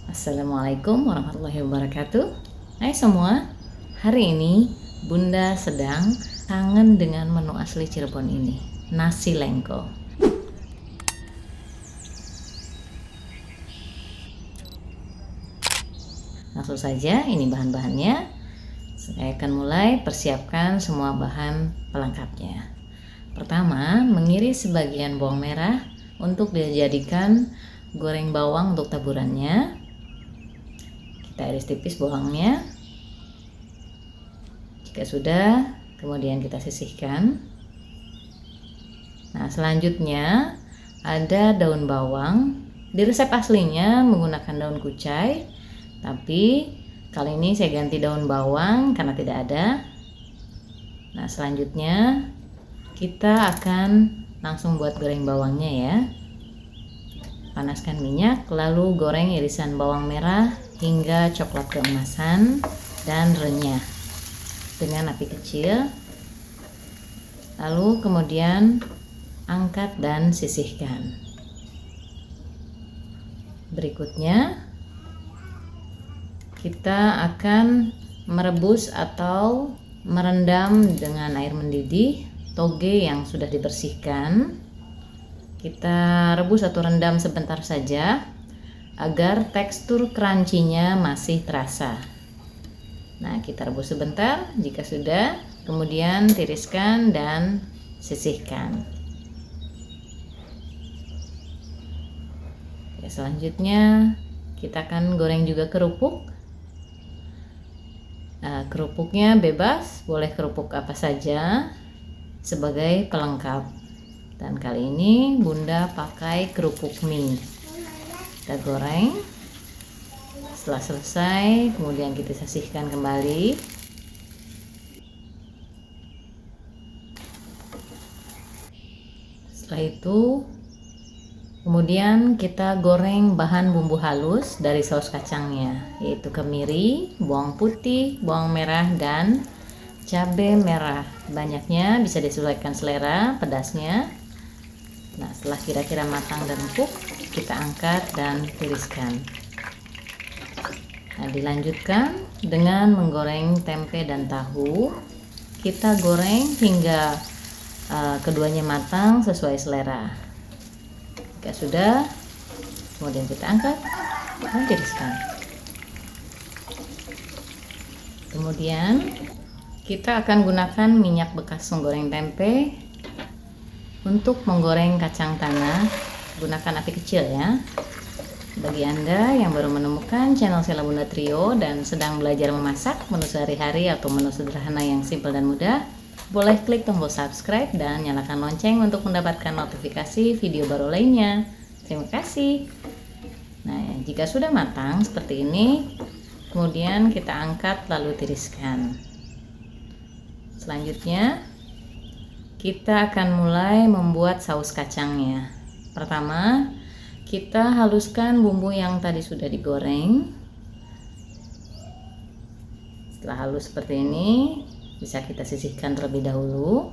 Assalamualaikum warahmatullahi wabarakatuh. Hai semua, hari ini Bunda sedang kangen dengan menu asli Cirebon ini, nasi lengko. Langsung saja, ini bahan-bahannya. Saya akan mulai persiapkan semua bahan pelengkapnya. Pertama, mengiris sebagian bawang merah untuk dijadikan goreng bawang untuk taburannya. Kita iris tipis bawangnya. Jika sudah, kemudian kita sisihkan. Nah, selanjutnya ada daun bawang. Di resep aslinya menggunakan daun kucai, tapi kali ini saya ganti daun bawang karena tidak ada. Nah, selanjutnya kita akan langsung buat goreng bawangnya ya. Panaskan minyak, lalu goreng irisan bawang merah hingga coklat keemasan dan renyah dengan api kecil. Lalu kemudian angkat dan sisihkan. Berikutnya kita akan merebus atau merendam dengan air mendidih toge yang sudah dibersihkan. Kita rebus atau rendam sebentar saja agar tekstur crunchy-nya masih terasa. Nah, kita rebus sebentar. Jika sudah, kemudian tiriskan dan sisihkan. Ya, selanjutnya kita akan goreng juga kerupuk. Kerupuknya bebas, boleh kerupuk apa saja sebagai pelengkap. Dan kali ini Bunda pakai kerupuk mie. Kita goreng. Setelah selesai, kemudian kita sisihkan kembali. Setelah itu, kemudian kita goreng bahan bumbu halus dari saus kacangnya, yaitu kemiri, bawang putih, bawang merah, dan cabai merah. Banyaknya bisa disesuaikan selera pedasnya. Nah, setelah kira-kira matang dan empuk, kita angkat dan tiriskan. Nah, dilanjutkan dengan menggoreng tempe dan tahu. Kita goreng hingga keduanya matang sesuai selera. Jika sudah, kemudian kita angkat dan tiriskan. Kemudian kita akan gunakan minyak bekas menggoreng tempe. Untuk menggoreng kacang tanah, gunakan api kecil ya. Bagi Anda yang baru menemukan channel Sheila Bunda Trio dan sedang belajar memasak menu sehari-hari atau menu sederhana yang simpel dan mudah, boleh klik tombol subscribe dan nyalakan lonceng untuk mendapatkan notifikasi video baru lainnya. Terima kasih. Nah, jika sudah matang seperti ini, kemudian kita angkat lalu tiriskan. Selanjutnya, kita akan mulai membuat saus kacangnya. Pertama, kita haluskan bumbu yang tadi sudah digoreng. Setelah halus seperti ini, bisa kita sisihkan terlebih dahulu.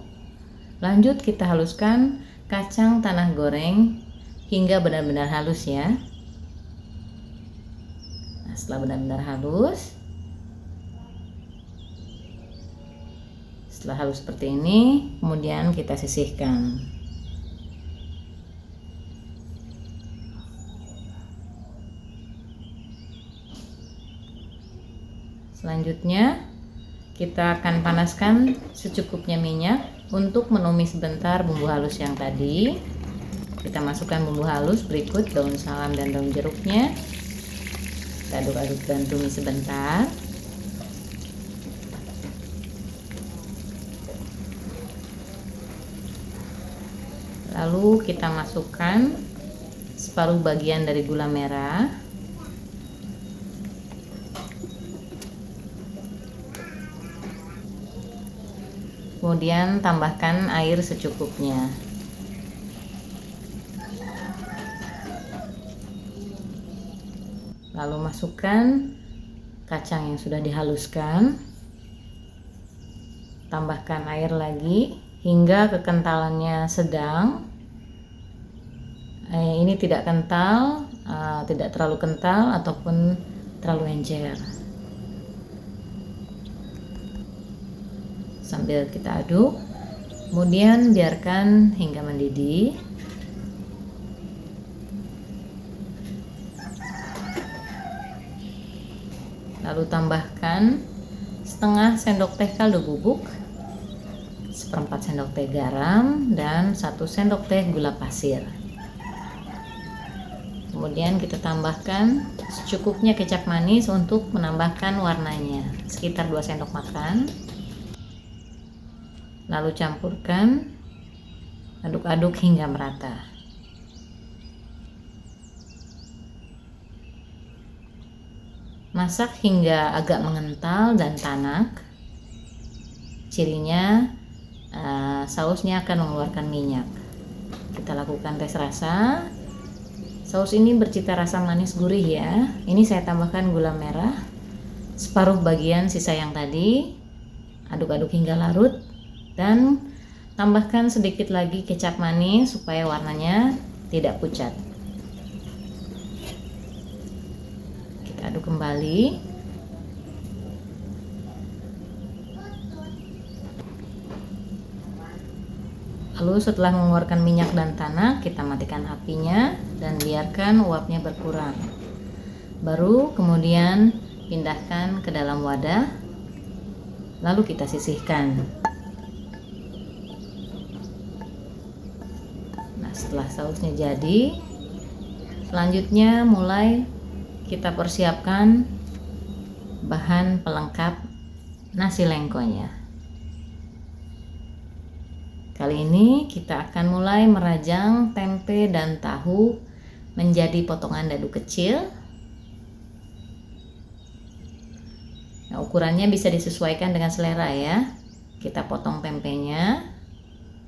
Lanjut kita haluskan kacang tanah goreng hingga benar-benar halus ya. Nah, setelah benar-benar halus, setelah halus seperti ini, kemudian kita sisihkan. Selanjutnya, kita akan panaskan secukupnya minyak untuk menumis sebentar bumbu halus yang tadi. Kita masukkan bumbu halus berikut daun salam dan daun jeruknya. Kita aduk-aduk dan tumis sebentar. Lalu kita masukkan separuh bagian dari gula merah. Kemudian tambahkan air secukupnya. Lalu masukkan kacang yang sudah dihaluskan. Tambahkan air lagi hingga kekentalannya sedang. Ini tidak kental tidak terlalu kental ataupun terlalu encer. Sambil kita aduk, kemudian biarkan hingga mendidih. Lalu tambahkan setengah sendok teh kaldu bubuk, seperempat sendok teh garam, dan 1 sendok teh gula pasir. Kemudian kita tambahkan secukupnya kecap manis untuk menambahkan warnanya, sekitar 2 sendok makan. Lalu campurkan, aduk-aduk hingga merata. Masak hingga agak mengental dan tanak. Cirinya sausnya akan mengeluarkan minyak. Kita lakukan tes rasa. Saus ini bercita rasa manis gurih ya. Ini saya tambahkan gula merah separuh bagian sisa yang tadi. Aduk-aduk hingga larut dan tambahkan sedikit lagi kecap manis supaya warnanya tidak pucat. Kita aduk kembali. Lalu setelah mengeluarkan minyak dan tanak, kita matikan apinya dan biarkan uapnya berkurang. Baru kemudian pindahkan ke dalam wadah, lalu kita sisihkan. Nah, setelah sausnya jadi, selanjutnya mulai kita persiapkan bahan pelengkap nasi lengkonya. Kali ini kita akan mulai merajang tempe dan tahu menjadi potongan dadu kecil. Nah, ukurannya bisa disesuaikan dengan selera ya. Kita potong tempenya.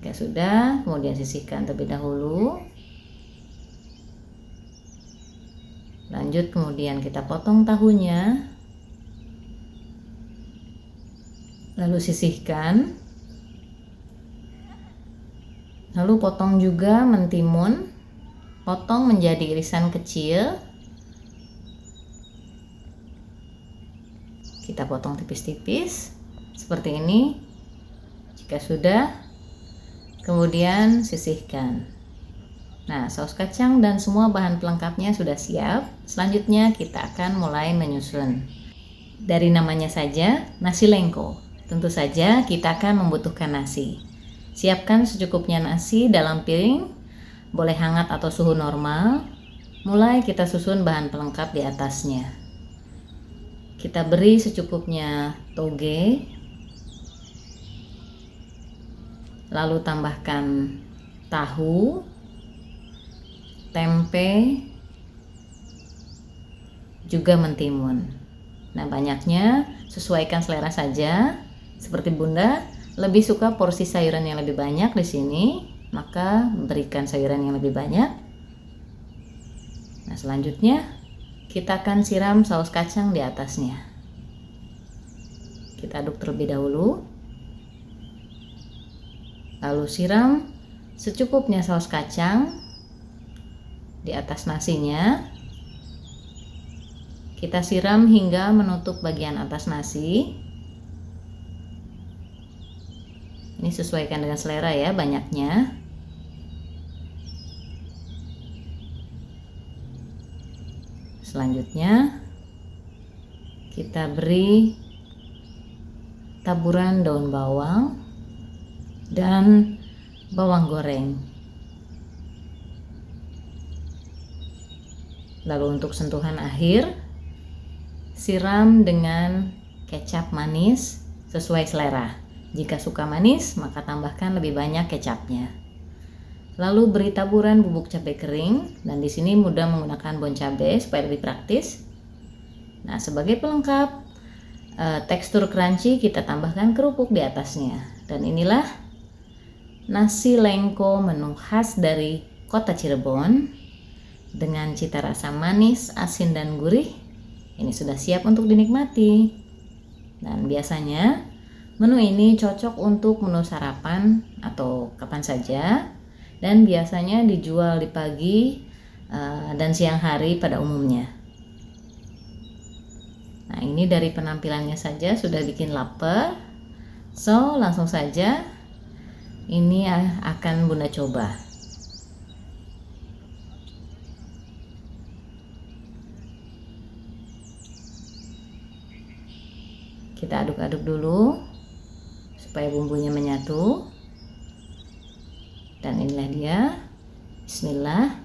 Ya sudah, kemudian sisihkan terlebih dahulu. Lanjut kemudian kita potong tahunya. Lalu sisihkan. Lalu potong juga mentimun. Potong menjadi irisan kecil. Kita potong tipis-tipis seperti ini. Jika sudah, kemudian sisihkan. Nah, saus kacang dan semua bahan pelengkapnya sudah siap. Selanjutnya kita akan mulai menyusun. Dari namanya saja, nasi lengko. Tentu saja kita akan membutuhkan nasi. Siapkan secukupnya nasi dalam piring, boleh hangat atau suhu normal. Mulai kita susun bahan pelengkap di atasnya. Kita beri secukupnya toge. Lalu tambahkan tahu, tempe, juga mentimun. Nah, banyaknya sesuaikan selera saja. Seperti Bunda lebih suka porsi sayuran yang lebih banyak di sini, maka berikan sayuran yang lebih banyak. Nah, selanjutnya kita akan siram saus kacang di atasnya. Kita aduk terlebih dahulu. Lalu siram secukupnya saus kacang di atas nasinya. Kita siram hingga menutup bagian atas nasi. Ini sesuaikan dengan selera ya, banyaknya. Selanjutnya kita beri taburan daun bawang dan bawang goreng. Lalu untuk sentuhan akhir, siram dengan kecap manis sesuai selera. Jika suka manis, maka tambahkan lebih banyak kecapnya. Lalu beri taburan bubuk cabai kering, dan di sini mudah menggunakan bon cabai supaya lebih praktis. Nah, sebagai pelengkap tekstur crunchy, kita tambahkan kerupuk di atasnya. Dan inilah nasi lengko menu khas dari kota Cirebon dengan cita rasa manis, asin, dan gurih. Ini sudah siap untuk dinikmati. Dan biasanya menu ini cocok untuk menu sarapan atau kapan saja. Dan biasanya dijual di pagi dan siang hari pada umumnya. Nah, ini dari penampilannya saja sudah bikin lapar. So, langsung saja ini akan Bunda coba. Kita aduk-aduk dulu supaya bumbunya menyatu. Dan inilah dia. Bismillah.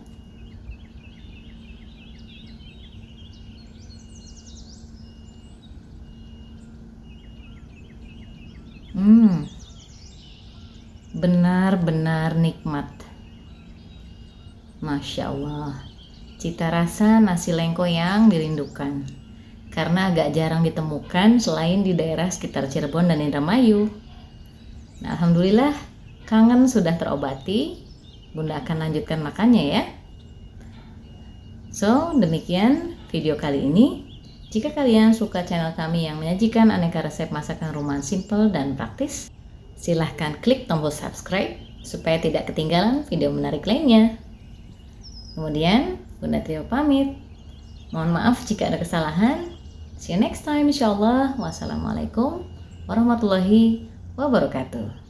Benar-benar nikmat. Masya Allah, cita rasa nasi lengko yang dirindukan, karena agak jarang ditemukan selain di daerah sekitar Cirebon dan Indramayu. Nah, alhamdulillah kangen sudah terobati. Bunda akan lanjutkan makannya ya. So, demikian video kali ini. Jika kalian suka channel kami yang menyajikan aneka resep masakan rumahan simple dan praktis, silahkan klik tombol subscribe supaya tidak ketinggalan video menarik lainnya. Kemudian, Bunda Trio pamit. Mohon maaf jika ada kesalahan. See you next time insyaallah. Wassalamualaikum warahmatullahi wabarakatuh.